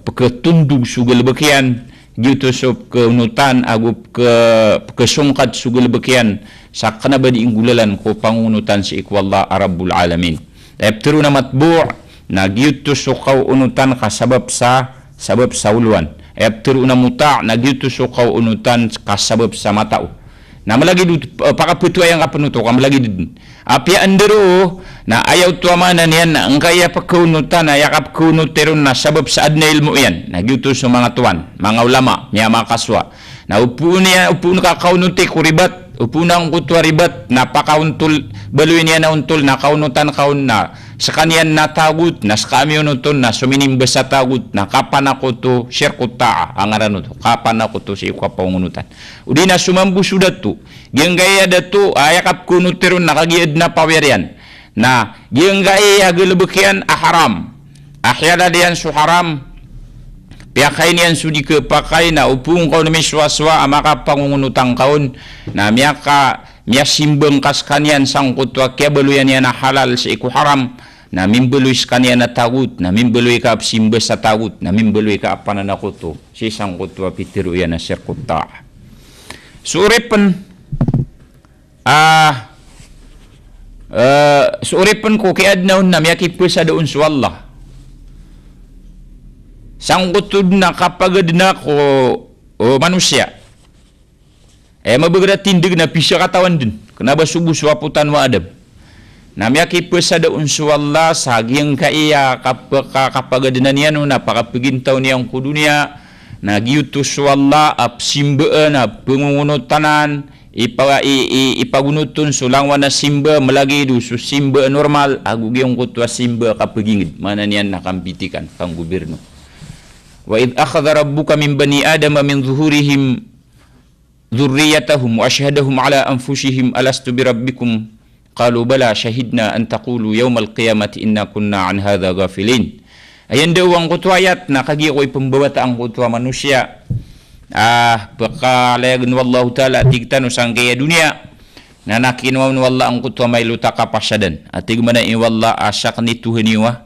peketundug so gelebakian, gitu so keunutan agup kesungkat so gelebakian sa kanaba di inggulalan ko pangunutan si ikwallah Rabbul Alamin. Tiru na matbu' na giyuto sukaw unutan kasabab sa uluan. Tiru na muta' na giyuto sukaw unutan kasabab sa matao. Na malagi pakaputu ayang kapanuto ka malagi din. Apya andero na ayaw tuwamanan yan na ang kaya pagkunutan na yakap kunuteron na sabab sa adna ilmo yan. Na giyuto sa mga tuwan, mga ulama, mga makaswa. Na upo ka kaunuti kuribat. Upunang kutwa ribat na pakauntol baluin niya na untol na kaunutan kaun na sa kanyan na tagut na sa kami unuton na suminimba sa tagut na kapan ako to syirkut ta'a ang arano to kapan ako to si ikwa paungunutan udi na sumambu sudat to giyang gaya dato ayakap kunuteron nakagiyad na pawerian na giyang gaya galabakian haram ahyala diyan su haram piyakay niyan sudi ke pakay na upung kau na miswaswa amaka pangungunutang kaun na miyasimbang kas kanyan sang kutwa kaya baluyan niya na halal sa iku haram na mimbeluy sa kanyan na tagut na mimbeluy ka apsimba sa tagut na mimbeluy ka apananakuto si sang kutwa pitiru yan na syirkut ta'a. Suripan Suuripan ko kay adnaw na miyaki pesada unsu Allah. Sangkutod na kapag na ko manusia. Mabagada tindig na pisya katawan din. Kenapa subuh suaputan wa adab. Namyaki pesada unsu Allah sagiang kaya kapag na niya no napakapigintaw niyang kudunya nagiutus Allah ap simbaan ap pengungunotanan ipagunutun sulangwan na simba melagi du su simba normal agu giyong kutwa simba kapagingid mana niyan nakampitikan kang gobyerno. Wa id akhadha rabbuka min bani adama min zuhurihim dhurriyyatahum wa ashhadahum ala anfusihim alastu bi rabbikum qalu bala shahidna an taqulu yawmal qiyamati inna kunna an hadha ghafilin. Ayan daw ang kutwa ayat na kagi ko'y pambawata ang kutwa manusia. Pakalayagan wallahu ta'ala tigtan usang kaya dunia na nakinwaw ni wallah ang kutwa may luta kapasyadan. At tigmana in wallah asyak ni Tuhan iwa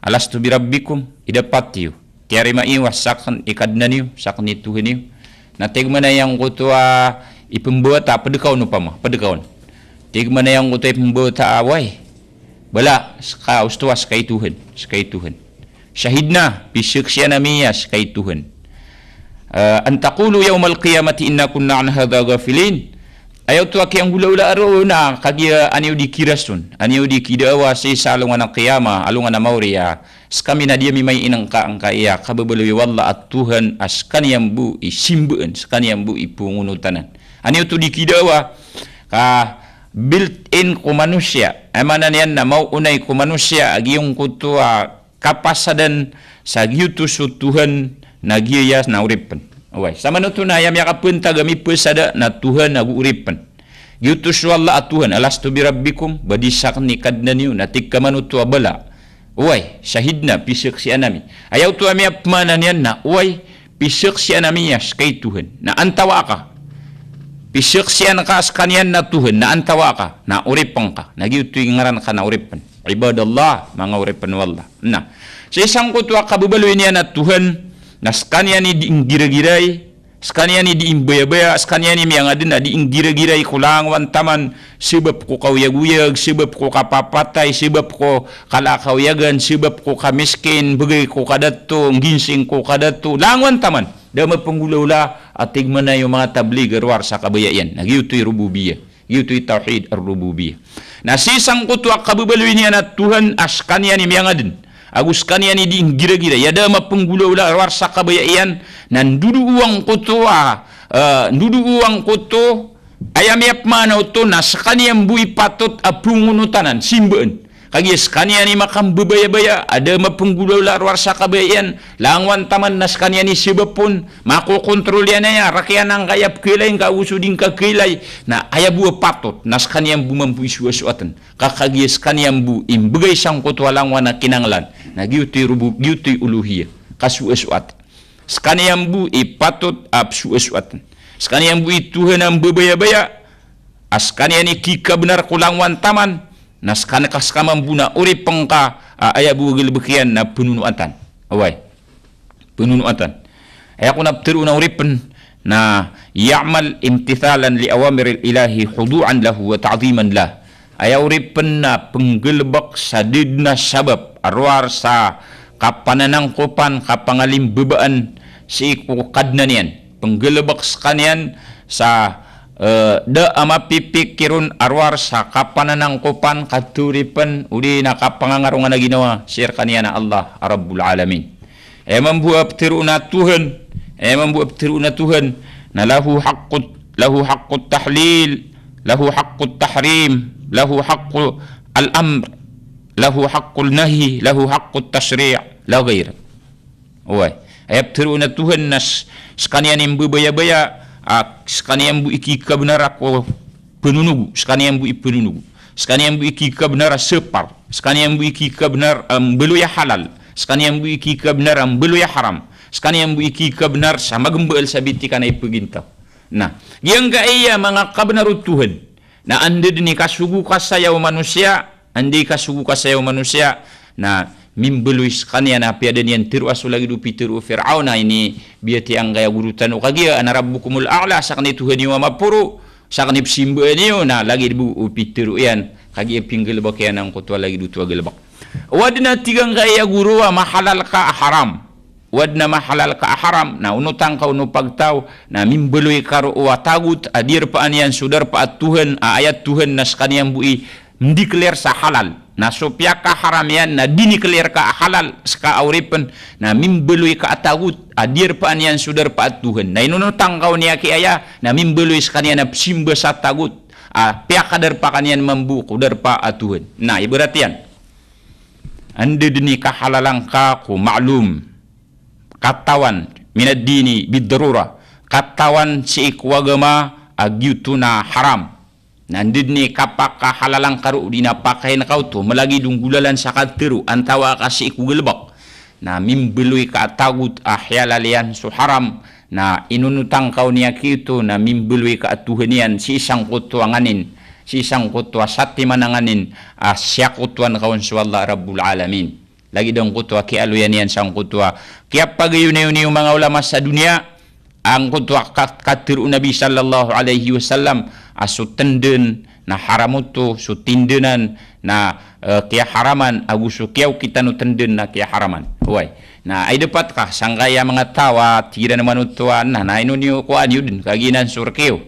alastu bi rabbikum idapat iyo. Kiyari maiwa sak ikad na niyo sak ni Tuhan iyo. Na tigmana yung kutwa ipambawata padikaw no pama padikaw. Tigmana yung kutwa ipambawata away. Bala ka ustuwas kay Tuhan Tuhan. Syahidna bisaksian namiyas kay Tuhan. An taqulu yawmal qiyamati inna kunna an hadha ghafilin. Ayaw tu aki ang gula-ula aro na kagia aniw di kirasun. Aniw di kidawa sa alungan ng qiyama, alungan ng mauriya. Skami na diya may inang ka ang kaya kababaloy wala at Tuhan as kaniyang bu isimbaan, kaniyang bu ipungunutanan. Aniw tu di kidawa ka built-in ko manusia. Emana niyan na mauunay ko manusia agiyong kutua kapasadan sa giutus Tuhan na giyas na uripan. Away. Sama na ito na yam yakapunta gami pesada na Tuhan na uripan. Giutus wala at Tuhan alastu bi rabbikum badisak ni kadna niyo natik kamanutu abala. Away. Syahid na pisaksi anami. Ayaw tu ami apmanan yan na away pisaksi anami yas kay Tuhan na antawa ka. Pisaksian ka as kanyan na Tuhan na antawa ka na uripan ka. Nagiutoy ngaran ka na uripan. Ibadallah mga uripan wallah. Nah, sa isang kutwa kabubaloy niya na Tuhan na skanya ni diing gira-giray, skanya ni diing baya-baya, skanya ni miyang adin na diing gira-giray kulangwan taman, sebab ko kauyag-uyag, sebab ko kapapatay, sebab ko kalakauyagan, sebab ko kamiskin, bagay ko kadato, ginsing ko kadato, langwan taman. Dama panggulaula at tigman na yung mga tablig arwar sa kabayayan. Nagyuto'y rububiyah. Yuto'y tawhid ar-rububiyah. Na sisang kutwa kabubaloy niya na Tuhan as kanya ni miyang adin. Agus kanya ni diing gira-gira. Yada mapanggulaula arwar sa kabayayan. Nanduduuang kutwa. Nduduuang kuto. Ayamiyap manaw to na sa kanyang buhay patot apungunutanan. Simbaan. Kagis kanya ni makam bebaya-baya ada mapunggulaw larwar sa kabayan langwan taman nas kanya ni sibapun makokontrol yan na ya rakyan ang kayap kilay kausuding kakilay na ayabu patot nas kanyang bumampu isuasuatan kakagis kanyang bu imbagay sang kutwa langwan na kinanglan na giutoy uluhiyah kasuasuat skanyang bu ipatot absuasuatan skanyang bu ituhan ang bebaya-baya as kanya ni kika benar kulangwan taman nas kanakas kamambuna uri pengka ayabu gilbekian na penunuatan away penunuatan ayaku nabtiru na uripen na ya'mal imtithalan li awamiril ilahi hudu'an lahu wa ta'ziman lah ayaw uripen na penggelbak sa didna sabab arwar sa kapananangkupan kapangalimbebaan si ikukadna niyan penggelbak sekanian sa da ama pipikirun arwar sa kapananangkupan katuripan uli na kapangangarungan na ginawa sir kaniya na Allah Rabbul Alamin mambuap tiru na Tuhan mambuap tiru na Tuhan na lahu haqqut tahlil lahu haqqut tahrim lahu haqqul al-amr lahu haqqul nahi lahu haqqut tashri' la ghair oi ayap tiru na Tuhan nas sekanian imbu baya-baya sekanian bu iki benar aku penunugu sekanian bu penunugu sekanian bu iki benar separ sekanian bu iki benar belu ya halal sekanian bu iki benar belu ya haram sekanian bu iki benar sama gembel sabiti kana ipuginta nah yang ga iya mga kabenaru Tuhan na ande dini kasugu kasayaw manusia ande kasugu kasayaw manusia na mimbeluis kanian api ada nian tiru asu lagi dupi tiru Fir'auna ini biati ang gaya gurutan ukagia ana rabbukumul a'la sakni Tuhan ni mapuru sakni simba ni na lagi bu upi tiru yan kagi pinggel bak yan ang kutwa lagi dutwa gelbak wadna tigang kaya guru mahalal ka haram wadna mahalal ka haram na unutang ka unupagtaw na mimbeloy karo tagut adir pa anian sudar pa at Tuhan ayat Tuhan nas kaniyang bui mdikler sa halal na sopya ka haram yan na dinikler ka halal ska auripen na mimbeloy ka atagut adir pa anian sudar pa at Tuhan na inunutang ka niya kiaya na mimbeloy sa kaniya na simba sa tagut pihak kadar pa kanian mambu kudar pa at Tuhan na ibarat yan ande dini kahalalang ka ku ma'lum katawan minad dini bidarura katawan si ikwagama agyutuna haram nandid ni kapak kahalalang karu dinapakain kau tu melagi dunggulalan sakat teru antawa kasi ikugelbak na mimbeloy ka tagut ahyalalian su haram na inunutang kau niya kito na mimbeloy ka atuhanian si isang kutuanganin si isang kutwa sati mananganin siya kutuan kawan su Allah Rabbul Alamin lagi dong kutwa kialuyan yan sang kutwa kaya pagayon na yun yung mga ulama sa dunia ang kutwa katiru Nabi sallallahu alaihi wasallam asutenden na haramuto sutindenan na kaya haraman agusu kiyaw kita no tenden na kaya haraman huway na ay dapat ka sanggaya mga tawa tira naman utuan na ino niyo kuan yun kaginan surkiyo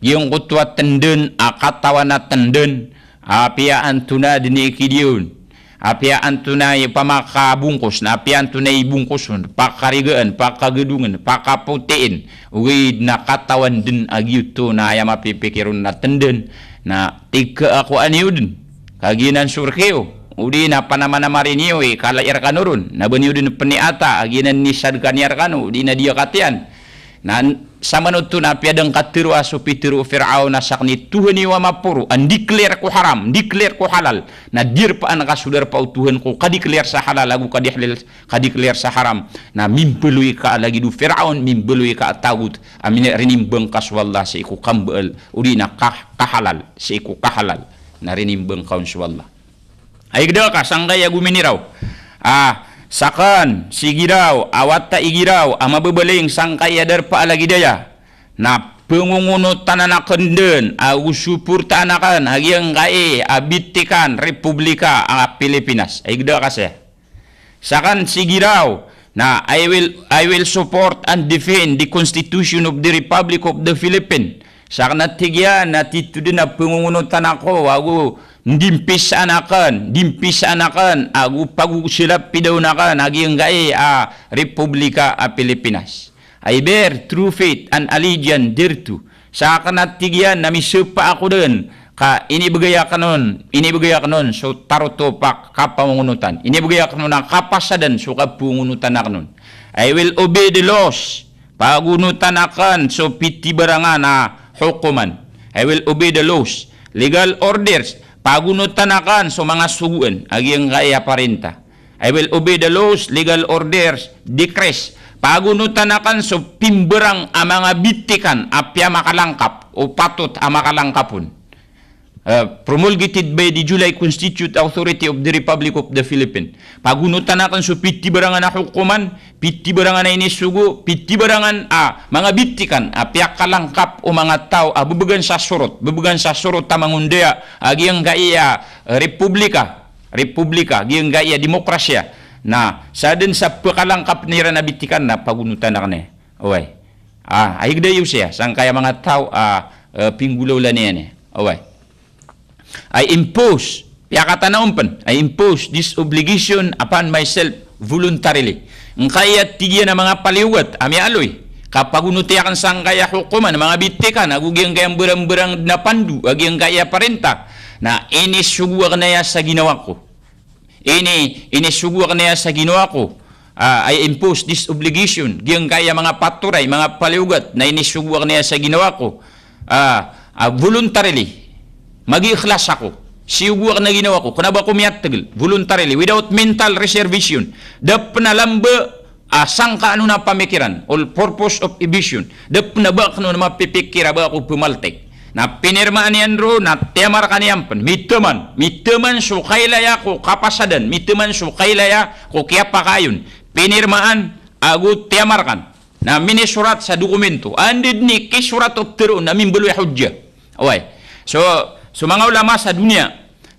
yung kutwa tenden akatawa na tenden apiaan tuna dinikidiyon apiaan tunay pamakabungkos na apiaan tunay bungkos pakarigaan pakagedungan pakaputiin uwi na katawan din agyuto na ayam mapipikirun na tenden na tiga ako aniudin kaginan surkeo udi na panama-namari niyo kalair kanurun na baniudin peniata aginan nisad kaniar kanu di na dia katian na sama nutu na piadang katiru asupitiru Fir'aun na sakni Tuhan iwa mapuru an declare ko haram declare ko halal na dir pa an kasudar pa Tuhan ko kadikler sa halal agu kadikler sa haram na mimbeloy ka lagi du Fir'aun mimbeloy ka tagut amin rinimbang kaswallah sa iku kambal udi na kahalal sa iku kahalal na rinimbang kaun swallah ay gda ka sanggay agu miniraw sakan sigiraw awat ta igiraw ama bebeling sangkay adar pa lagi daya na pengungunutan anak kenden supur tanakan agiang kae abitikan Republika Pilipinas ay gda kasi sakan sigiraw na I will support and defend the Constitution of the Republic of the Philippines sakan natigyan na titude na pengungunutan ako dimpis anakan agu pagusilap pidaunakan agiang gae Republika Pilipinas I bear true faith and allegiance thereto sa kanatigian na misupa ako din ka inibigaya kanon so tarutopak kapamungunutan inibigaya kanon na kapasadan so kapungunutan na kanon I will obey the laws pagunutan akan so pitibarangan na hukuman I will obey the laws legal orders pagunutan akan so mga suguan agiang kaya parenta I will obey the laws legal orders decrees pagunutan akan so pimberang mga bitikan apya makalangkap o patut makalangkapun promulgated by the July Constitute Authority of the Republic of the Philippines pagunutan akan so pitibarangan na hukuman pitibarangan na inisugo pitibarangan mga bitikan apya kalangkap o mga tao bebegan sa surot tamangundaya agiang gaya Republika agiang gaya demokrasya na sa din sa pakalangkap nira na bitikan na pagunutan na kane away ayigda yu siya sang kaya mga tao pinggulaw la niyan away I impose this obligation upon myself voluntarily. Kaya tigyan na mga paliwat, ami aloy. Kapag unutiakan sang kaya hukuman, mga bitikan, agugyang kayang berang-berang na pandu, agyang kaya parenta, na inisuguak na ya sa ginawa ko. Inisuguak na ya sa ginawa ko. I impose this obligation, giyang kaya mga paturay, mga paliwat, na inisuguak na ya sa ginawa ko. Voluntarily. Mag-ikhlas ako. Siyugwak na ginawa ko. Kuna ba kumiyatagil? Voluntarily. Without mental reservation. Dap na lamba asang ka ano na pamikiran. All purpose of evasion. Dap na ba kano na mapipikira ba ako pumaltek. Na pinirmaan niyan ro na temar kaniyam pan. Mitaman sukaylaya ko kapasadan. Mitaman sukaylaya ko kaya pakayon. Pinirmaan ago temar kan. Na minisurat sa dokumento. Andid ni kisurat of tiro na mimbuloy hudya. Okay. So mga ulama sa dunia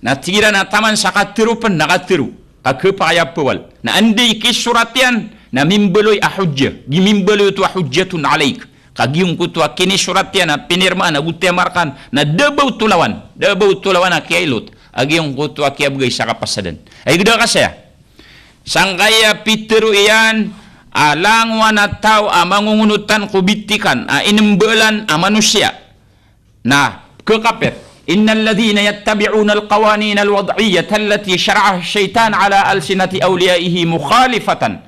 na tira na taman sa katiru pen na katiru akepaya pewal na andai ki suratian na mimbeloy ahujja gimimbeloy tu hujjatun alaik kagiung kutu akini suratian na pinirma na gutemarkan na debau tulawan na kiailut agiung kutu akiabgay sa kapasadan ay gida kasaya sangkaya piteru iyan alangwa na tao mangungunutan kubitikan inimbelan manusia na kekapet innal ladhina yattabi'una alqawanin alwad'iyyah allati syara'aha syaitan ala alsinati awliyaihi mukhalifatan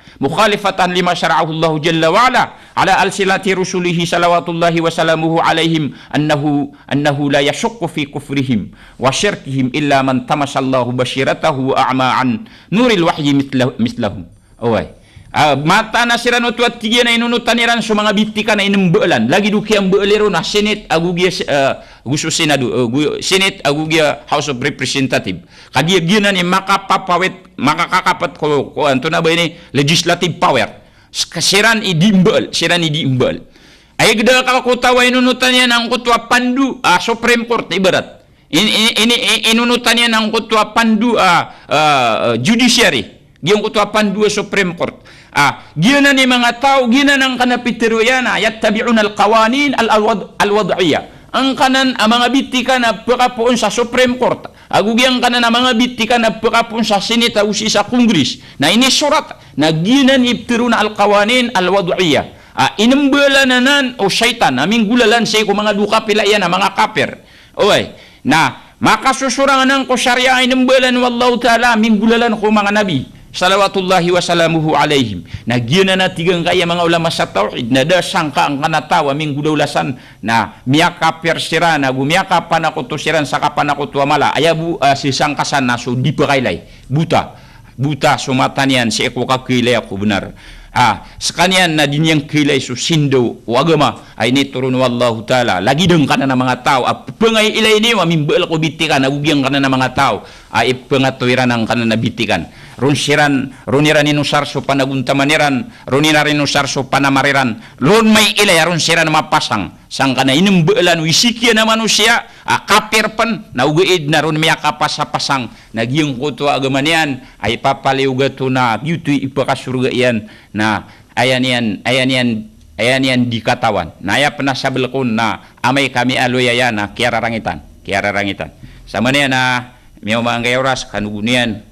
lima syara'ahu Allah jalla wa ala alsinati rusulihi salawatullahi wa salamuhu alaihim annahu la yashukku fi kufrihim wa syirkihim illa man tamasallahu basyiratahu wa a'ma'an nuril wahyi mislahum mata nasiran utuat tiga na inunutaniran so mga bitika na inembelan lagi duki ang beelero na Senate agugia gusto Senado Senate agugia House of Representative kagia gina ni makakapat ko anto na ba ini legislative power siran idimbel ay geda kakutawa inunutan niya ng kutwa pandu Supreme Court ibarat ini inunutan niya ng kutwa pandu judiciary giyong kutwa pandu Supreme Court gina ni mga tao gina ng kanapitero yan yattabi'un al-qawanin al-wad'iyah ang kanan mga bitika na pagkapoon sa Supreme Court agugyang kanan mga bitika na pagkapoon sa Senate o sa Congress na inisurat na gina ni pitero na al-qawanin al-wad'iyah inembela nanan o syaitan aming gulalan sa mga duka pila yan mga kaper na makasusurangan ng ko syariah inembelan wallahu ta'ala aming gulalan ko mga nabi salawatullahi wa salamuhu alaihim na gina na tigang kaya mga ulama sa tauhid na dasangka ang kanatawa ming gudawlasan na miyaka persiran na gumiyaka panakuto siran sa kapanakuto mala ayabu si sangkasan na so di pakailay buta sumatanian si eko kakilay ako benar sekanian na dinyang kilay so sindo wagama ay ni turun wallahu ta'ala lagi deng kana na mga tao pengay ilay ni mamimbel ko bitikan agugyang kana na mga tao ay pengatuiran ang kana na bitikan runiran inusar so panaguntamaniran runirarin inusar so panamariran ron may ilay runsiran mapasang sangka na inembelan wisiki na manusia kapir pan na ugaid na ron may kapasapasang nagyong kuto agama niyan ay papaliuga to na yuto ipakasurga iyan na ayan yan di katawan na aya penasabel kun na amay kami aloya na kiara rangitan sama niya na miyaw mga oras kanugunian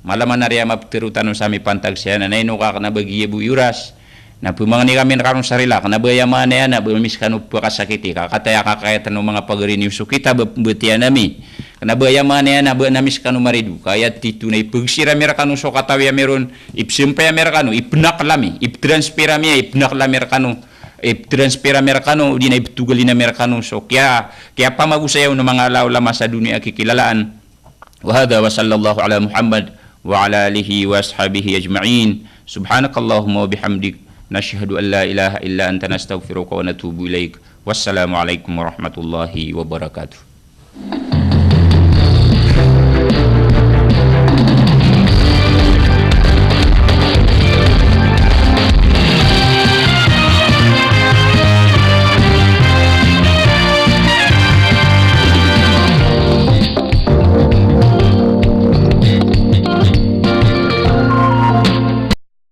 malaman na riya maptirutan sa mi pantag siya na nainuka ka na bagiya buyuras na pumangani kami na karong sarila ka na bayaman na yan na bumis ka no pakasakiti kakataya kakayatan ng mga pag-renew so kita betian nami na bayaman na yan na namis ka no maridu kaya titunay pagsira mera ka no so katawi meron ipsimpaya mera ka no ipnaklami iptranspira mera ka no di na iptugali na mera ka no so kaya pamagusayaw ng mga laulama sa dunia kikilalaan wahada wa sallallahu ala Muhammad وعلى آله وأصحابه أجمعين سبحانك اللهم وبحمدك نشهد أن لا إله إلا أنت نستغفرك ونتوب إليك والسلام عليكم ورحمة الله وبركاته